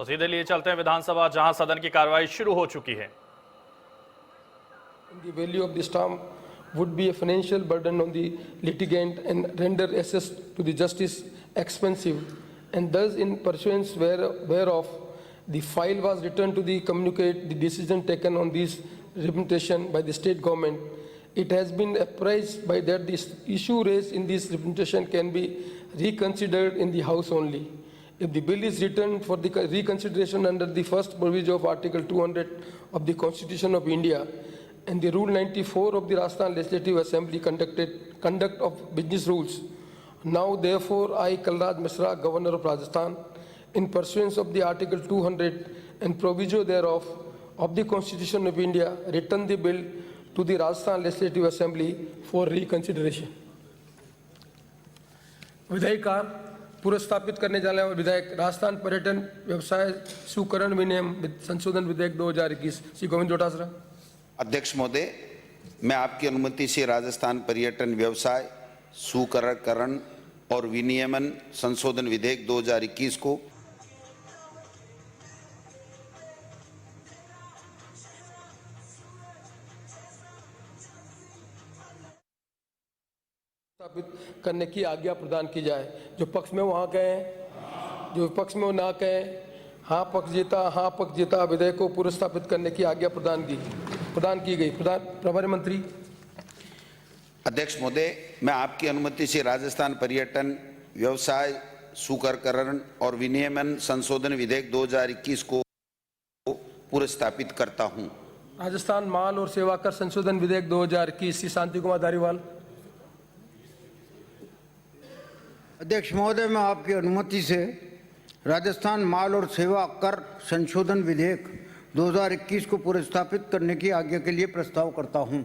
तो सीधे लिए चलते हैं विधानसभा, जहां सदन की कार्रवाई शुरू हो चुकी है। The value of the stamp would be a financial burden on the litigant and render access to the justice expensive, and thus in pursuance whereof the file was returned to the communicate the decision taken on this representation by the state government. It has been apprised by that the issue raised in this representation can be reconsidered in the House only. If the bill is returned for the reconsideration under the first provision of Article 200 of the Constitution of India and the Rule 94 of the Rajasthan Legislative Assembly conduct of business rules, now therefore I, Kalraj Mishra, Governor of Rajasthan, in pursuance of the Article 200 and proviso thereof of the Constitution of India, return the bill to the Rajasthan Legislative Assembly for reconsideration. विधायिका पुरस्तापित करने जाने वाले विधायक राजस्थान पर्यटन व्यवसाय सुकरण विनियम संशोधन विधेयक 2021 श्री गोविंद डोटासरा। अध्यक्ष महोदय, मैं आपकी अनुमति से राजस्थान पर्यटन व्यवसाय सुकरण और विनियमन संशोधन विधेयक 2021 को स्थापित करने की आज्ञा प्रदान की जाए। जो पक्ष में वहाँ कहें, जो विपक्ष में वो ना कहें, हाँ पक्ष जीता विधेयक को पुरस्तापित करने की आज्ञा प्रदान की गई। प्रभारी मंत्री। अध्यक्ष महोदय, मैं आपकी अनुमति से राजस्थान पर्यटन व्यवसाय सुकरण और विनियमन संशोधन विधेयक 2021 को पुरस्तापित करता हूं। राजस्थान माल और सेवा कर संशोधन विधेयक 2021 श्री शांति कुमार धारीवाल। अध्यक्ष महोदय, मैं आपकी अनुमति से राजस्थान माल और सेवा कर संशोधन विधेयक 2021 को पुरस्तापित करने की आज्ञा के लिए प्रस्ताव करता हूं।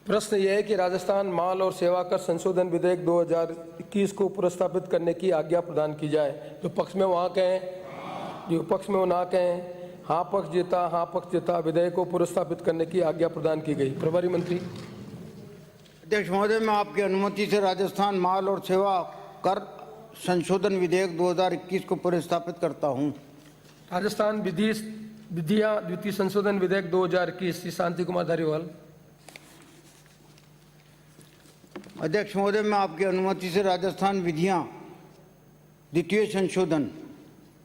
प्रश्न यह है कि राजस्थान माल और सेवा कर संशोधन विधेयक 2021 को पुरस्तापित करने की आज्ञा प्रदान की जाए। जो पक्ष में वहाँ कहें, जो पक्ष में वो ना कहें, हाँ पक्ष जीता विधेयक को पुरस्तापित करने की आज्ञा प्रदान की गई। प्रभारी मंत्री। अध्यक्ष महोदय, मैं आपकी अनुमति से राजस्थान माल और सेवा कर संशोधन विधेयक 2021 को पुरस्तापित करता हूं। राजस्थान विधियां द्वितीय संशोधन विधेयक 2021 श्री शांति कुमार धारीवाल। अध्यक्ष महोदय, मैं आपकी अनुमति से राजस्थान विधियां द्वितीय संशोधन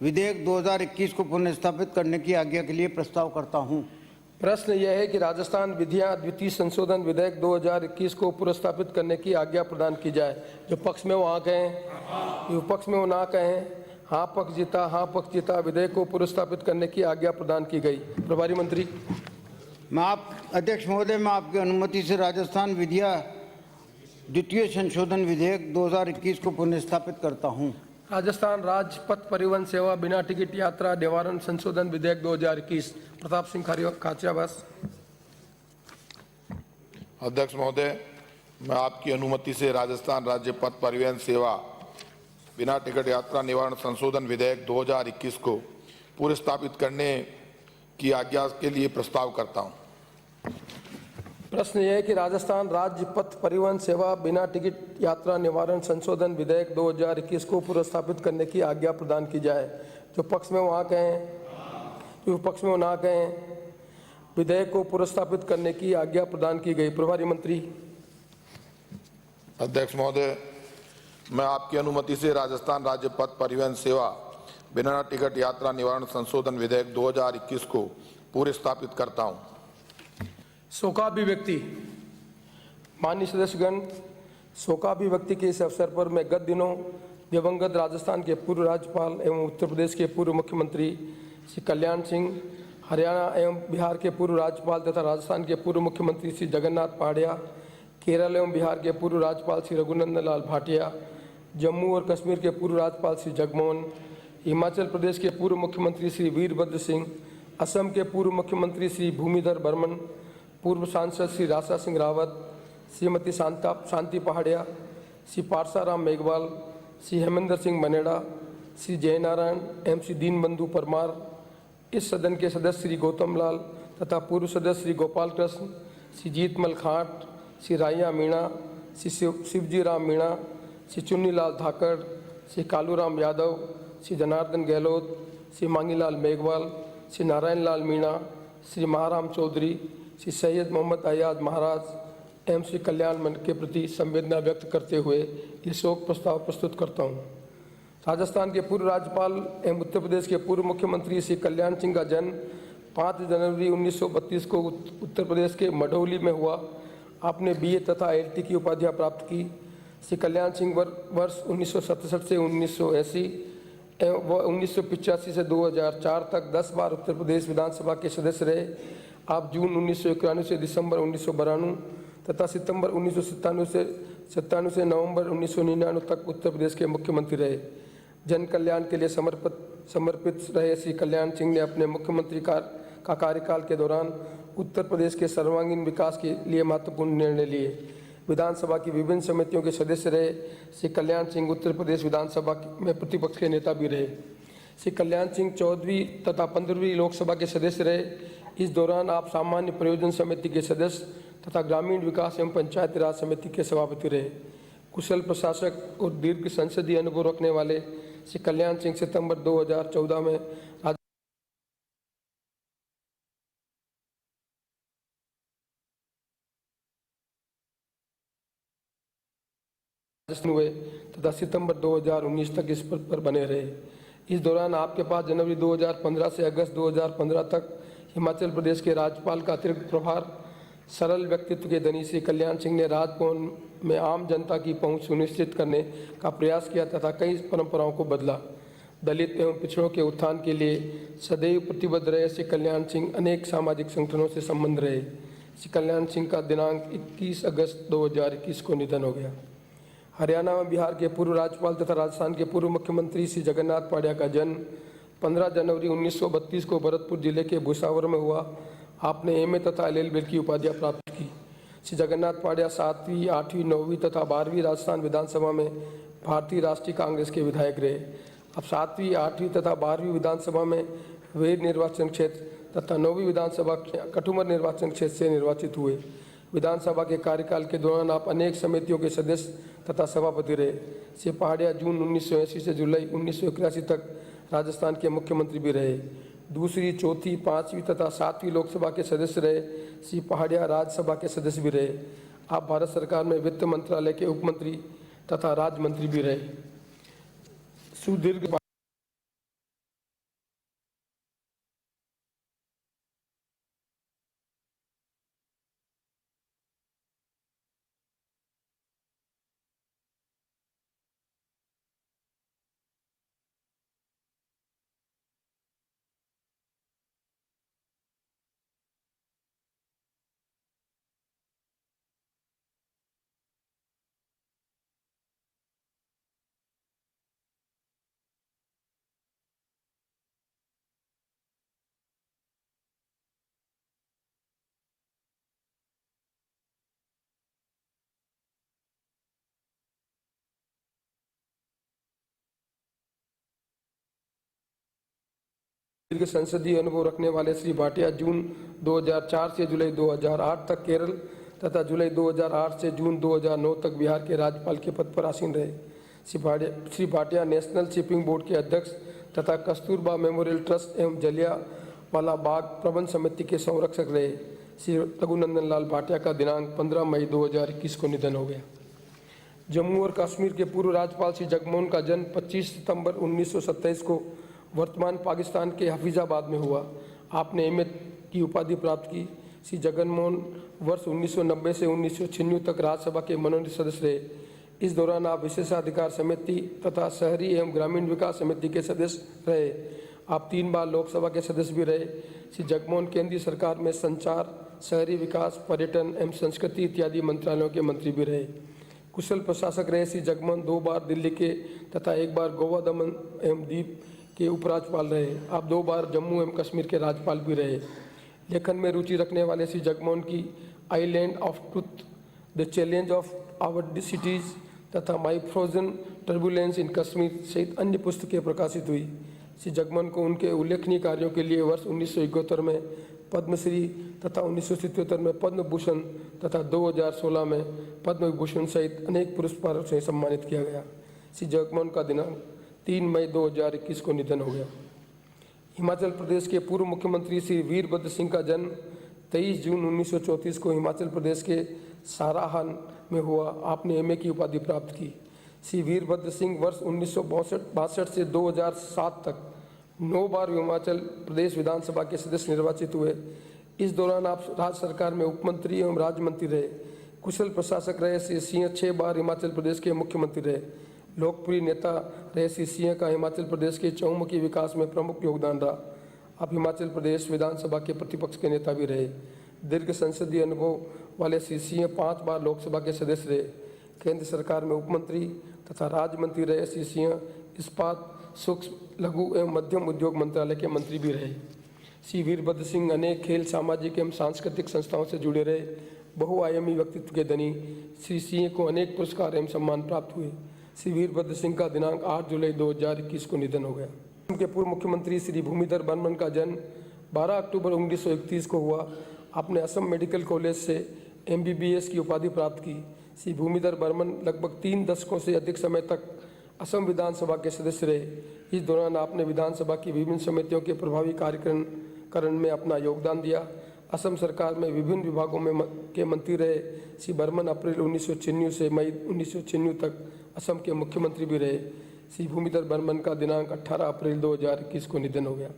विधेयक 2021 को पुनर्स्थापित करने की आज्ञा के लिए प्रस्ताव करता हूं। प्रश्न यह है कि राजस्थान विधियां द्वितीय संशोधन विधेयक 2021 को पुरस्तापित करने की आज्ञा प्रदान की जाए। जो पक्ष में वो हाँ कहें, जो विपक्ष में वो ना कहें, हाँ पक्ष जीता विधेयक को पुरस्तापित करने की आज्ञा प्रदान की गई। प्रभारी मंत्री। अध्यक्ष महोदय, मैं आपकी अनुमति से राजस्थान विधियां द्वितीय संशोधन विधेयक 2021 को पुनर्स्थापित करता हूं। राजस्थान राज्य पथ परिवहन सेवा बिना टिकट यात्रा निवारण संशोधन विधेयक 2021 प्रताप सिंह खाचरियावास। अध्यक्ष महोदय, मैं आपकी अनुमति से राजस्थान राज्य पथ परिवहन सेवा बिना टिकट यात्रा निवारण संशोधन विधेयक 2021 को पुरस्तापित करने की आज्ञा के लिए प्रस्ताव करता हूं। प्रश्न यह है कि राजस्थान राज्य पथ परिवहन सेवा बिना टिकट यात्रा निवारण संशोधन विधेयक 2021 को पुरस्तापित करने की आज्ञा प्रदान की जाए। जो पक्ष में वहाँ कहें, जो विपक्ष में वो ना कहें, विधेयक को पुरस्तापित करने की आज्ञा प्रदान की गई। प्रभारी मंत्री। अध्यक्ष महोदय, मैं आपकी अनुमति से राजस्थान राज्य पथ परिवहन सेवा बिना टिकट यात्रा निवारण संशोधन विधेयक 2021 को पुरस्तापित करता हूं। शोकाभिव्यक्ति। माननीय सदस्यगण, शोकाभिव्यक्ति के इस अवसर पर मैं गत दिनों दिवंगत राजस्थान के पूर्व राज्यपाल एवं उत्तर प्रदेश के पूर्व मुख्यमंत्री श्री कल्याण सिंह, हरियाणा एवं बिहार के पूर्व राज्यपाल तथा राजस्थान के पूर्व मुख्यमंत्री श्री जगन्नाथ पहाड़िया, केरल एवं बिहार के पूर्व राज्यपाल श्री रघुनंदन लाल भाटिया, जम्मू और कश्मीर के पूर्व राज्यपाल श्री जगमोहन, हिमाचल प्रदेश के पूर्व मुख्यमंत्री श्री वीरभद्र सिंह, असम के पूर्व मुख्यमंत्री श्री भूमिधर बर्मन, पूर्व सांसद श्री राजा सिंह रावत, श्रीमती शांति पहाड़िया, श्री पारसाराम मेघवाल, श्री हेमेंद्र सिंह मनेड़ा, श्री जयनारायण एवं श्री दीनबंधु परमार, इस सदन के सदस्य श्री गौतम लाल तथा पूर्व सदस्य श्री गोपाल कृष्ण, श्री जीतमल खाट, श्री राया मीणा, श्री शिवजी राम मीणा, श्री चुन्नीलाल धाकड़, श्री कालूराम यादव, श्री जनार्दन गहलोत, श्री मांगीलाल मेघवाल, श्री नारायण लाल मीणा, श्री महाराम चौधरी, श्री सैयद मोहम्मद अयाज महाराज एवं श्री कल्याण मंच के प्रति संवेदना व्यक्त करते हुए ये शोक प्रस्ताव प्रस्तुत करता हूँ। राजस्थान के पूर्व राज्यपाल एवं उत्तर प्रदेश के पूर्व मुख्यमंत्री श्री कल्याण सिंह का जन्म 5 जनवरी 1932 को उत्तर प्रदेश के मढ़ौली में हुआ। आपने BA तथा LT की उपाधियाँ प्राप्त की। श्री कल्याण सिंह वर्ष 1967 से 1980 एवं 1985 से 2004 तक 10 बार उत्तर प्रदेश विधानसभा के सदस्य रहे। आप जून 1991 से दिसंबर 1992 तथा सितंबर 1997 से नवंबर 1999 तक उत्तर प्रदेश के मुख्यमंत्री रहे। जन कल्याण के लिए समर्पित रहे श्री कल्याण सिंह ने अपने मुख्यमंत्री का कार्यकाल के दौरान उत्तर प्रदेश के सर्वांगीण विकास के लिए महत्वपूर्ण निर्णय लिए। विधानसभा की विभिन्न समितियों के सदस्य रहे। श्री कल्याण सिंह उत्तर प्रदेश विधानसभा में प्रतिपक्ष के नेता भी रहे। श्री कल्याण सिंह 14वीं तथा 15वीं लोकसभा के सदस्य रहे। इस दौरान आप सामान्य प्रयोजन समिति के सदस्य तथा ग्रामीण विकास एवं पंचायती राज समिति के सभापति रहे। कुशल प्रशासक और दीर्घ संसदीय अनुभव रखने वाले श्री कल्याण सिंह सितंबर 2014 में हुए तथा सितंबर 2019 तक इस पद पर बने रहे। इस दौरान आपके पास जनवरी 2015 से अगस्त 2015 तक हिमाचल प्रदेश के राज्यपाल का अतिरिक्त प्रभार। सरल व्यक्तित्व के धनी श्री कल्याण सिंह ने राजभवन में आम जनता की पहुंच सुनिश्चित करने का प्रयास किया तथा कई परंपराओं को बदला। दलित एवं पिछड़ों के उत्थान के लिए सदैव प्रतिबद्ध रहे श्री कल्याण सिंह अनेक सामाजिक संगठनों से संबंध रहे। श्री कल्याण सिंह का दिनांक 21 अगस्त 2021 को निधन हो गया। हरियाणा में बिहार के पूर्व राज्यपाल तथा राजस्थान के पूर्व मुख्यमंत्री श्री जगन्नाथ पाड्या का जन्म 15 जनवरी 1932 को भरतपुर जिले के भुसावर में हुआ। आपने MA तथा LLB की उपाधियाँ प्राप्त की। श्री जगन्नाथ पाड्या 7वीं, 8वीं, 9वीं तथा 12वीं राजस्थान विधानसभा में भारतीय राष्ट्रीय कांग्रेस के विधायक रहे। अब 7वीं, 8वीं तथा 12वीं विधानसभा में वेद निर्वाचन क्षेत्र तथा 9वीं विधानसभा कठुमर निर्वाचन क्षेत्र से निर्वाचित हुए। विधानसभा के कार्यकाल के दौरान आप अनेक समितियों के सदस्य तथा सभापति रहे। श्री पहाड़िया जून 1980 से जुलाई 1981 तक राजस्थान के मुख्यमंत्री भी रहे। दूसरी, चौथी, 5वीं तथा 7वीं लोकसभा के सदस्य रहे। श्री पहाड़िया राज्यसभा के सदस्य भी रहे। आप भारत सरकार में वित्त मंत्रालय के उपमंत्री तथा राज्य मंत्री भी रहे। सुदीर्घ संसदीय अनुभव रखने वाले श्री भाटिया जून 2004 से जुलाई 2008 तक केरल तथा जुलाई 2008 से जून 2009 तक बिहार के राज्यपाल के पद पर आसीन रहे। Shri Bhatia national shipping board के अध्यक्ष तथा कस्तूरबा मेमोरियल ट्रस्ट एवं जलियांवाला बाग प्रबंध समिति के संरक्षक रहे। श्री रघुनंदन लाल भाटिया का दिनांक 15 मई 2021 को निधन हो गया। जम्मू और कश्मीर के पूर्व राज्यपाल श्री जगमोहन का जन्म 25 सितंबर 1927 को वर्तमान पाकिस्तान के हफीजाबाद में हुआ। आपने MA की उपाधि प्राप्त की। श्री जगनमोहन वर्ष 1990 से 1996 तक राज्यसभा के मनोनीत सदस्य रहे। इस दौरान आप विशेषाधिकार समिति तथा शहरी एवं ग्रामीण विकास समिति के सदस्य रहे। आप 3 बार लोकसभा के सदस्य भी रहे। श्री जगमोहन केंद्रीय सरकार में संचार, शहरी विकास, पर्यटन एवं संस्कृति इत्यादि मंत्रालयों के मंत्री भी रहे। कुशल प्रशासक रहे श्री जगमोहन 2 बार दिल्ली के तथा 1 बार गोवा, दमन एवं दीव के उपराज्यपाल रहे। आप 2 बार जम्मू एवं कश्मीर के राज्यपाल भी रहे। लेखन में रुचि रखने वाले श्री जगमोहन की island of truth, the challenge of our cities तथा my frozen turbulence in Kashmir सहित अन्य पुस्तकें प्रकाशित हुई। श्री जगमोहन को उनके उल्लेखनीय कार्यों के लिए वर्ष 1971 में पद्मश्री तथा 1977 में पद्म भूषण तथा 2016 में पद्म विभूषण सहित अनेक पुरस्कारों से सम्मानित किया गया। श्री जगमोहन का दिनांक 3 मई 2021 को निधन हो गया। हिमाचल प्रदेश के पूर्व मुख्यमंत्री श्री वीरभद्र सिंह का जन्म 23 जून 1934 को हिमाचल प्रदेश के साराहान में हुआ। आपने एमए की उपाधि प्राप्त की। श्री वीरभद्र सिंह वर्ष 1962 से 2007 तक 9 बार हिमाचल प्रदेश विधानसभा के सदस्य निर्वाचित हुए। इस दौरान आप राज्य सरकार में उपमंत्री एवं राज्य मंत्री रहे। कुशल प्रशासक रहे श्री सिंह 6 बार हिमाचल प्रदेश के मुख्यमंत्री रहे। लोकप्रिय नेता रहे श्री सिंह का हिमाचल प्रदेश के चहुमुखी विकास में प्रमुख योगदान रहा। आप हिमाचल प्रदेश विधानसभा के प्रतिपक्ष के नेता भी रहे। दीर्घ संसदीय अनुभव वाले श्री सिंह 5 बार लोकसभा के सदस्य रहे। केंद्र सरकार में उपमंत्री तथा राज्य मंत्री रहे श्री सिंह इस्पात, सूक्ष्म, लघु एवं मध्यम उद्योग मंत्रालय के मंत्री भी रहे। श्री वीरभद्र सिंह अनेक खेल, सामाजिक एवं सांस्कृतिक संस्थाओं से जुड़े रहे। बहुआयामी व्यक्तित्व के धनी श्री सिंह को अनेक पुरस्कार एवं सम्मान प्राप्त हुए। श्री वीरभद्र सिंह का दिनांक 8 जुलाई 2021 को निधन हो गया। उनके पूर्व मुख्यमंत्री श्री भूमिधर बर्मन का जन्म 12 अक्टूबर 1931 को हुआ। आपने असम मेडिकल कॉलेज से MBBS की उपाधि प्राप्त की। श्री भूमिधर बर्मन लगभग 3 दशकों से अधिक समय तक असम विधानसभा के सदस्य रहे। इस दौरान आपने विधानसभा की विभिन्न समितियों के प्रभावी कार्यकरण में अपना योगदान दिया। असम सरकार में विभिन्न विभागों में के मंत्री रहे। श्री बर्मन अप्रैल 1996 से मई 1996 तक असम के मुख्यमंत्री भी रहे। श्री भूमिधर बर्मन का दिनांक 18 अप्रैल 2021 को निधन हो गया।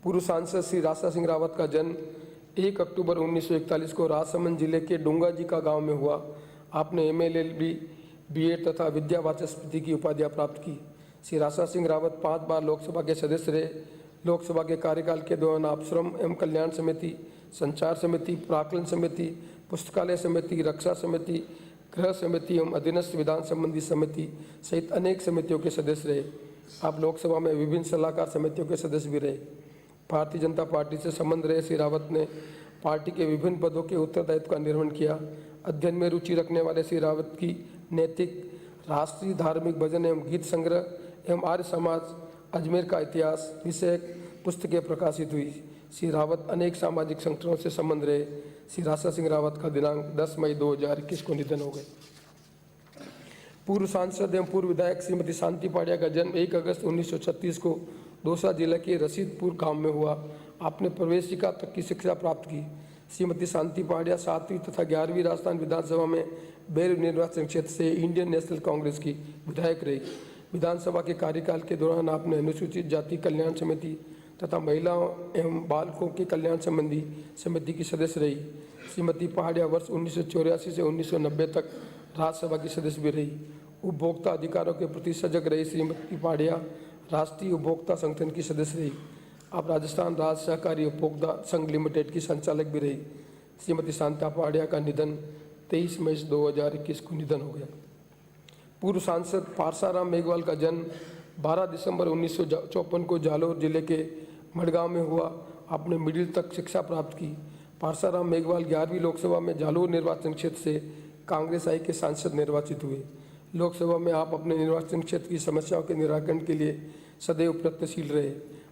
पूर्व सांसद श्री राजा सिंह रावत का जन्म 1 अक्टूबर 1941 को राजसमंद जिले के डूंगाजी का गांव में हुआ। आपने MLLB, BEd तथा विद्या वाचस्पति की उपाधियां प्राप्त की। श्री राजा सिंह रावत 5 बार लोकसभा के सदस्य रहे। लोकसभा के कार्यकाल के दौरान आप श्रम एवं कल्याण समिति, संचार समिति, प्राक्कलन समिति, पुस्तकालय समिति, रक्षा समिति, गृह समिति एवं अधीनस्थ विधान संबंधी समिति सहित अनेक समितियों के सदस्य रहे। आप लोकसभा में विभिन्न सलाहकार समितियों के सदस्य भी रहे। भारतीय जनता पार्टी से संबंध रहे श्री रावत ने पार्टी के विभिन्न पदों के उत्तरदायित्व का निर्वहन किया। अध्ययन में रुचि रखने वाले श्री रावत की नैतिक, राष्ट्रीय, धार्मिक, भजन एवं गीत संग्रह एवं आर्य समाज, अजमेर का इतिहास विषयक पुस्तकें प्रकाशित हुई। श्री रावत अनेक सामाजिक संगठनों से संबंध रहे। श्री राजा सिंह रावत का दिनांक 10 मई 2021 को निधन हो गए। पूर्व सांसद एवं पूर्व विधायक श्रीमती शांति पाड़िया का जन्म 1 अगस्त 1936 को दौसा जिले के रसीदपुर गांव में हुआ। आपने प्रवेशिका तक की शिक्षा प्राप्त की। श्रीमती शांति पाड़िया 7वीं तथा 11वीं राजस्थान विधानसभा में बेर निर्वाचन क्षेत्र से इंडियन नेशनल कांग्रेस की विधायक रही। विधानसभा के कार्यकाल के दौरान आपने अनुसूचित जाति कल्याण समिति तथा महिलाओं एवं बालकों के कल्याण संबंधी समिति की सदस्य रही। श्रीमती पहाड़िया वर्ष 1984 से 1990 तक राज्यसभा की सदस्य भी रही। उपभोक्ता अधिकारों के प्रति सजग रही श्रीमती पहाड़िया राष्ट्रीय उपभोक्ता संगठन की सदस्य रही। आप राजस्थान राज्य सहकारी उपभोक्ता संघ लिमिटेड की संचालक भी रही। श्रीमती शांता पहाड़िया का निधन 23 मई 2021 को निधन हो गया। पूर्व सांसद पारसाराम मेघवाल का जन्म 12 दिसंबर 1954 को जालोर जिले के मडगांव में हुआ। आपने मिडिल तक शिक्षा प्राप्त की। पारसाराम मेघवाल 11वीं लोकसभा में जालोर निर्वाचन क्षेत्र से कांग्रेस आई के सांसद निर्वाचित हुए। लोकसभा में आप अपने निर्वाचन क्षेत्र की समस्याओं के निराकरण के लिए सदैव प्रयत्नशील रहे।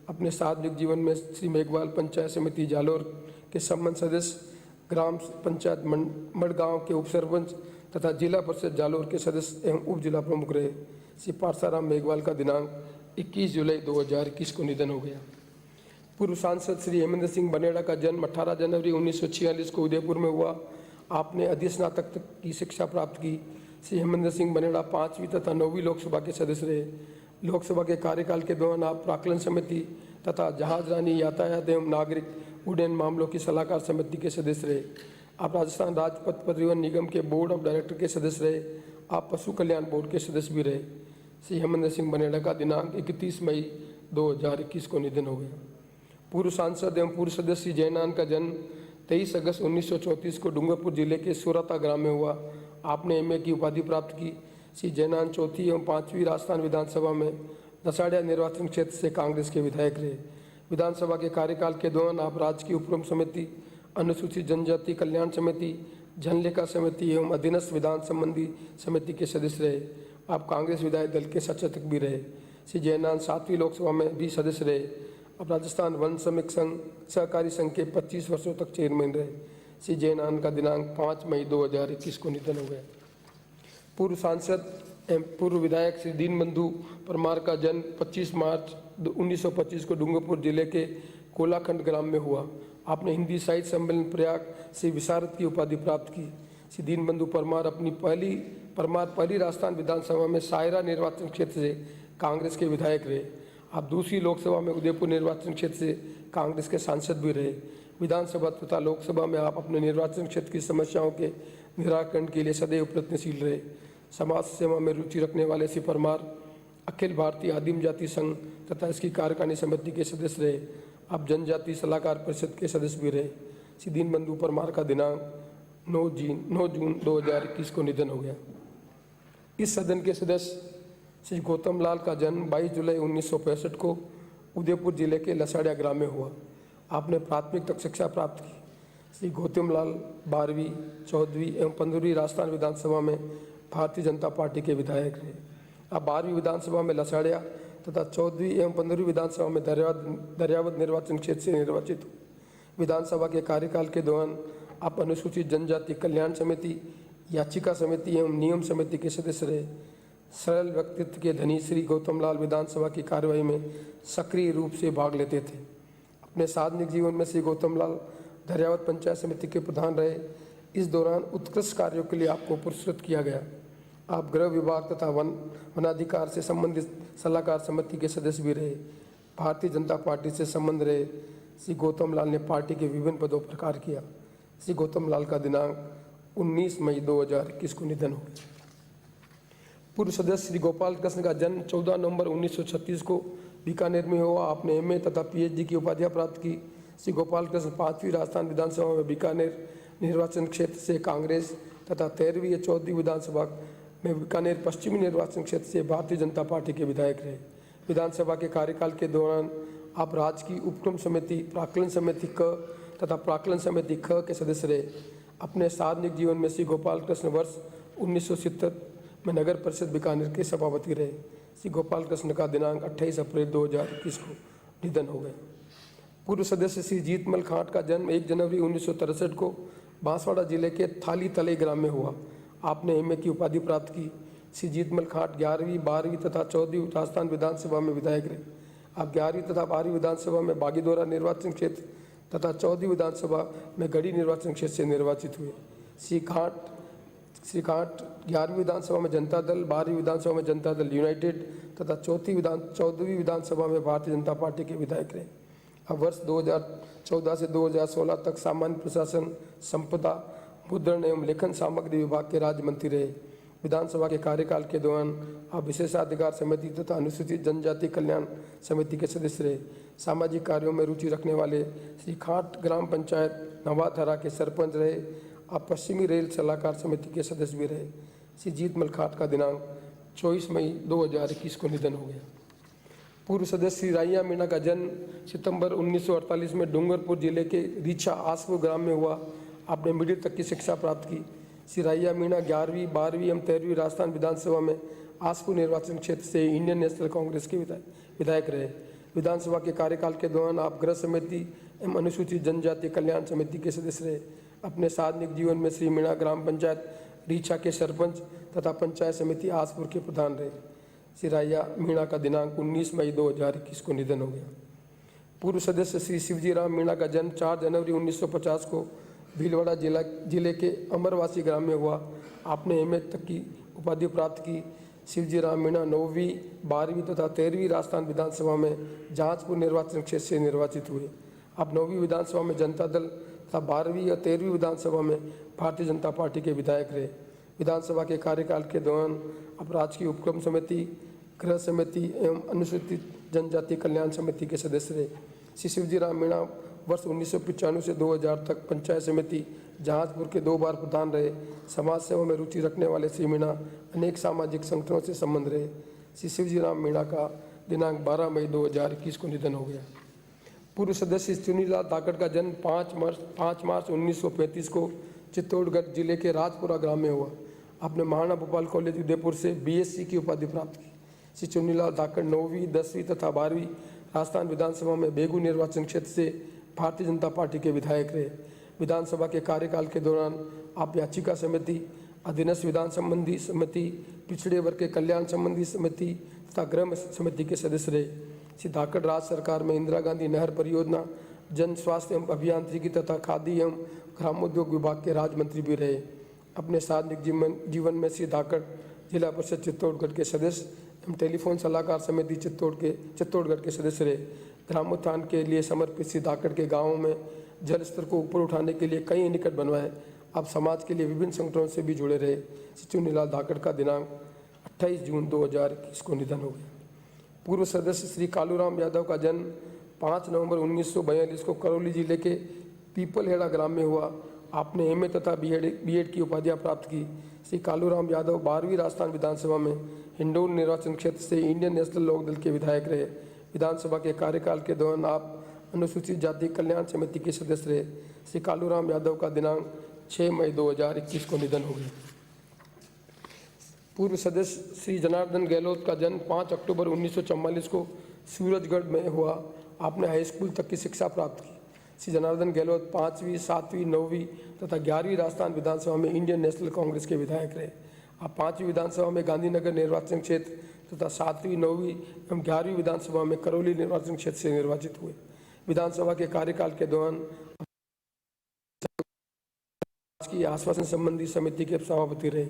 अपने सार्वजनिक जीवन में श्री मेघवाल पंचायत समिति जालोर के सम्मान सदस्य, ग्राम पंचायत मडगांव के उपसरपंच तथा जिला परिषद जालोर के सदस्य एवं उप जिला प्रमुख रहे। श्री पारसाराम मेघवाल का दिनांक 21 जुलाई 2021 को निधन हो गया। पूर्व सांसद श्री हेमेंद्र सिंह बनेड़ा का जन्म 18 जनवरी 1946 को उदयपुर में हुआ। आपने अधिस्नातक तक की शिक्षा प्राप्त की। श्री हेमेंद्र सिंह बनेड़ा 5वीं तथा 9वीं लोकसभा के सदस्य रहे। लोकसभा के कार्यकाल के दौरान आप प्राक्कलन समिति तथा जहाजरानी, यातायात एवं नागरिक उड्डयन मामलों की सलाहकार समिति के सदस्य रहे। आप राजस्थान राज्य पथ परिवहन निगम के बोर्ड ऑफ डायरेक्टर के सदस्य रहे। आप पशु कल्याण बोर्ड के सदस्य भी रहे। श्री हेमेंद्र सिंह बनेड़ा का दिनांक 31 मई 2021 को निधन हो गया। पूर्व सांसद एवं पूर्व सदस्य श्री जयनान का जन्म 23 अगस्त 1934 को डूंगरपुर जिले के सुरता ग्राम में हुआ। आपने MA की उपाधि प्राप्त की। श्री जयनान 4वीं एवं 5वीं राजस्थान विधानसभा में नसाड़िया निर्वाचन क्षेत्र से कांग्रेस के विधायक रहे। विधानसभा के कार्यकाल के दौरान आप राज्य की उपक्रम समिति, अनुसूचित जनजाति कल्याण समिति, जनलेखा समिति एवं अधीनस्थ विधान संबंधी समिति के सदस्य रहे। आप कांग्रेस विधायक दल के सचेतक भी रहे। श्री जयनान 7वीं लोकसभा में भी सदस्य रहे। अब राजस्थान वन श्रमिक संघ सहकारी संघ के 25 वर्षों तक चेयरमैन रहे। श्री जयनान का दिनांक 5 मई 2021 को निधन हो गया। पूर्व सांसद एवं पूर्व विधायक श्री दीनबंधु परमार का जन्म 25 मार्च 1925 को डूंगरपुर जिले के कोलाखंड ग्राम में हुआ। आपने हिंदी साहित्य सम्मेलन प्रयाग से विशारद की उपाधि प्राप्त की। श्री दीनबंधु परमार पहली राजस्थान विधानसभा में सायरा निर्वाचन क्षेत्र से कांग्रेस के विधायक रहे। आप दूसरी लोकसभा में उदयपुर निर्वाचन क्षेत्र से कांग्रेस के सांसद भी रहे। विधानसभा तथा लोकसभा में आप अपने निर्वाचन क्षेत्र की समस्याओं के निराकरण के लिए सदैव प्रयत्नशील रहे। समाज सेवा में रुचि रखने वाले श्री परमार अखिल भारतीय आदिम जाति संघ तथा इसकी कार्यकारिणी समिति के सदस्य रहे। आप जनजाति सलाहकार परिषद के सदस्य भी रहे। श्री दीनबंधु परमार का दिनांक 9 जून 2021 को निधन हो गया। इस सदन के सदस्य श्री गौतम लाल का जन्म 22 जुलाई 1965 को उदयपुर जिले के लसाड़िया ग्राम में हुआ। आपने प्राथमिक तक शिक्षा प्राप्त की। श्री गौतम लाल 12वीं, 14वीं एवं 15वीं राजस्थान विधानसभा में भारतीय जनता पार्टी के विधायक रहे। आप 12वीं विधानसभा में लसाड़िया तथा 14वीं एवं 15वीं विधानसभा में दरियावद निर्वाचन क्षेत्र से निर्वाचित हुए। विधानसभा के कार्यकाल के दौरान आप अनुसूचित जनजाति कल्याण समिति, याचिका समिति एवं नियम समिति के सदस्य रहे। सरल व्यक्तित्व के धनी श्री गौतम लाल विधानसभा की कार्यवाही में सक्रिय रूप से भाग लेते थे। अपने सार्वजनिक जीवन में श्री गौतम लाल दरियावद पंचायत समिति के प्रधान रहे। इस दौरान उत्कृष्ट कार्यों के लिए आपको पुरस्कृत किया गया। आप गृह विभाग तथा वनाधिकार से संबंधित सलाहकार समिति के सदस्य भी रहे। भारतीय जनता पार्टी से संबंध रहे श्री गौतम लाल ने पार्टी के विभिन्न पदों पर कार्य किया। श्री गौतम लाल का दिनांक 19 मई 2021 को निधन हो गया। पूर्व सदस्य श्री गोपाल कृष्ण का जन्म 14 नवंबर 1936 को बीकानेर में हुआ। आपने एमए तथा पीएचडी की उपाधियां प्राप्त की। श्री गोपाल कृष्ण 5वीं राजस्थान विधानसभा में बीकानेर निर्वाचन क्षेत्र से कांग्रेस तथा 13वीं या 14वीं विधानसभा में बीकानेर पश्चिमी निर्वाचन क्षेत्र से भारतीय जनता पार्टी के विधायक रहे। विधानसभा के कार्यकाल के दौरान आप राज्य की उपक्रम समिति, प्राक्कलन समिति क तथा प्राक्कलन समिति ख के सदस्य रहे। अपने सार्वजनिक जीवन में श्री गोपाल कृष्ण वर्ष 1970 में नगर परिषद बीकानेर के सभापति रहे। श्री गोपाल कृष्ण का दिनांक 28 अप्रैल 2021 को निधन हो गया। पूर्व सदस्य श्री जीतमल खाट का जन्म 1 जनवरी 1963 को बांसवाड़ा जिले के थाली तले ग्राम में हुआ। आपने एमए की उपाधि प्राप्त की। श्री जीतमल खाट 11वीं, 12वीं तथा 14वीं राजस्थान विधानसभा में विधायक रहे। आप 11वीं तथा 12वीं विधानसभा में बागीदोरा निर्वाचन क्षेत्र तथा 14वीं विधानसभा में गढ़ी निर्वाचन क्षेत्र से निर्वाचित हुए। श्री खाट 11वीं विधानसभा में जनता दल, 12वीं विधानसभा में जनता दल यूनाइटेड तथा 14वीं विधानसभा में भारतीय जनता पार्टी के विधायक रहे। अब वर्ष 2014 से 2016 तक सामान्य प्रशासन, संपदा, मुद्रण एवं लेखन सामग्री विभाग के राज्य मंत्री रहे। विधानसभा के कार्यकाल के दौरान आप विशेषाधिकार समिति तथा अनुसूचित जनजाति कल्याण समिति के सदस्य रहे। सामाजिक कार्यों में रुचि रखने वाले श्री खाट ग्राम पंचायत नवाथरा के सरपंच रहे। आप पश्चिमी रेल सलाहकार समिति के सदस्य भी रहे। श्री जीतमल खाट का दिनांक 24 मई 2021 को निधन हो गया। पूर्व सदस्य श्री राइया मीणा का जन्म सितंबर 1948 में डूंगरपुर जिले के रीछा आसपुर ग्राम में हुआ। आपने मिडिल तक की शिक्षा प्राप्त की। श्री राइया मीणा 11वीं, 12वीं एवं 13वीं राजस्थान विधानसभा में आसपुर निर्वाचन क्षेत्र से इंडियन नेशनल कांग्रेस के विधायक रहे। विधानसभा के कार्यकाल के दौरान आप गृह समिति एवं अनुसूचित जनजाति कल्याण समिति के सदस्य रहे। अपने सार्वजनिक जीवन में श्री मीणा ग्राम पंचायत रीछा के सरपंच तथा पंचायत समिति आसपुर के प्रधान रहे। श्री राइया मीणा का दिनांक 19 मई 2021 को निधन हो गया। पूर्व सदस्य श्री शिवजी राम मीणा का जन्म 4 जनवरी 1950 को भीलवाड़ा जिले के अमरवासी ग्राम में हुआ। आपने एमए तक की उपाधि प्राप्त की। शिवजी राम मीणा 9वीं, 12वीं तथा 13वीं राजस्थान विधानसभा में जहाजपुर निर्वाचन क्षेत्र से निर्वाचित हुए। आप 9वीं विधानसभा में जनता दल तथा 12वीं और 13वीं विधानसभा में भारतीय जनता पार्टी के विधायक रहे। विधानसभा के कार्यकाल के दौरान आप राज्य की उपक्रम समिति, गृह समिति एवं अनुसूचित जनजाति कल्याण समिति के सदस्य रहे। श्री शिवजी राम मीणा वर्ष 1995 से 2000 तक पंचायत समिति जहाजपुर के 2 बार प्रधान रहे। समाज सेवा में रुचि रखने वाले श्री मीणा अनेक सामाजिक संगठनों से संबंध रहे। श्री शिवजी राम मीणा का दिनांक 12 मई 2021 को निधन हो गया। पूर्व सदस्य चुनीलाल धाकड़ का जन्म 5 मार्च 1935 को चित्तौड़गढ़ जिले के राजपुरा ग्राम में हुआ। आपने महाराणा भोपाल कॉलेज उदयपुर से बीएससी की उपाधि प्राप्त की। श्री चुनीलाल धाकड़ 9वीं, 10वीं तथा 12वीं राजस्थान विधानसभा में बेगू निर्वाचन क्षेत्र से भारतीय जनता पार्टी के विधायक रहे। विधानसभा के कार्यकाल के दौरान आप याचिका समिति, अधीनस्थ विधान संबंधी समिति, पिछड़े वर्ग के कल्याण संबंधी समिति तथा गृह समिति के सदस्य रहे। श्री धाकड़ राज्य सरकार में इंदिरा गांधी नहर परियोजना, जन स्वास्थ्य एवं अभियांत्रिकी तथा खादी एवं ग्रामोद्योग विभाग के राज्य मंत्री भी रहे। अपने सार्वजनिक जीवन में श्री धाकड़ जिला परिषद चित्तौड़गढ़ के सदस्य एवं टेलीफोन सलाहकार समिति चित्तौड़गढ़ के सदस्य रहे। ग्रामोत्थान के लिए समर्पित श्री धाकड़ के गाँवों में जल स्तर को ऊपर उठाने के लिए कई निकट बनवाए। अब समाज के लिए विभिन्न संगठनों से भी जुड़े रहे। श्री चुन्नीलाल धाकड़ का दिनांक 28 जून 2021 को निधन हो गया। पूर्व सदस्य श्री कालूराम यादव का जन्म 5 नवंबर 1942 को करौली जिले के पीपलहेड़ा ग्राम में हुआ। आपने एमए तथा बीएड की उपाधियां प्राप्त की। श्री कालूराम यादव 12वीं राजस्थान विधानसभा में हिंडौल निर्वाचन क्षेत्र से इंडियन नेशनल लोकदल के विधायक रहे। विधानसभा के कार्यकाल के दौरान आप अनुसूचित जाति कल्याण समिति के सदस्य रहे। श्री कालूराम यादव का दिनांक 6 मई 2021 को निधन हो गया। पूर्व सदस्य श्री जनार्दन गहलोत का जन्म 5 अक्टूबर 1944 को सूरजगढ़ में हुआ। आपने हाई स्कूल तक की शिक्षा प्राप्त की। श्री जनार्दन गहलोत 5वीं, 7वीं, 9वीं तथा 11वीं राजस्थान विधानसभा में इंडियन नेशनल कांग्रेस के विधायक रहे। आप 5वीं विधानसभा में गांधीनगर निर्वाचन क्षेत्र तथा 7वीं, 9वीं एवं 11वीं विधानसभा में करौली निर्वाचन क्षेत्र से निर्वाचित हुए। विधानसभा के कार्यकाल के दौरान की आश्वासन संबंधी समिति के सभापति रहे।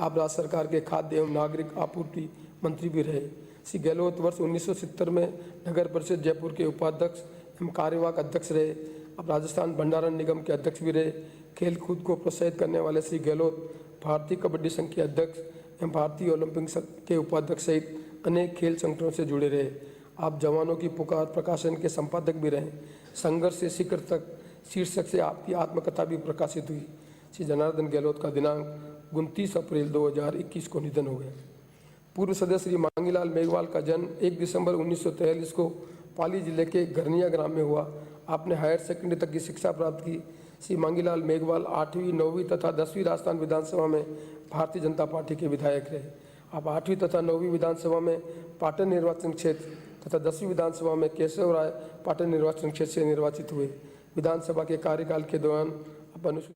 आप राज्य सरकार के खाद्य एवं नागरिक आपूर्ति मंत्री भी रहे। श्री गहलोत वर्ष 1970 में नगर परिषद जयपुर के उपाध्यक्ष एवं कार्यवाहक अध्यक्ष रहे। अब राजस्थान भंडारण निगम के अध्यक्ष भी रहे। खेल कूद को प्रोत्साहित करने वाले श्री गहलोत भारतीय कबड्डी संघ के अध्यक्ष एवं भारतीय ओलंपिक संघ के उपाध्यक्ष सहित अनेक खेल संगठनों से जुड़े रहे। आप जवानों की पुकार प्रकाशन के संपादक भी रहे। संघर्ष से शिखर तक शीर्षक से आपकी आत्मकथा भी प्रकाशित हुई। श्री जनार्दन गहलोत का दिनांक 29 अप्रैल 2021 को निधन हो गया। पूर्व सदस्य श्री मांगीलाल मेघवाल का जन्म 1 दिसंबर 1943 को पाली जिले के घरनिया ग्राम में हुआ। आपने हायर सेकेंडरी तक की शिक्षा प्राप्त की। श्री मांगीलाल मेघवाल 8वीं, 9वीं तथा 10वीं राजस्थान विधानसभा में भारतीय जनता पार्टी के विधायक रहे। आप 8वीं तथा 9वीं विधानसभा में पाटन निर्वाचन क्षेत्र तथा 10वीं विधानसभा में केशव राय पाटन निर्वाचन क्षेत्र से निर्वाचित हुए। विधानसभा के कार्यकाल के दौरान आप अनुसूचित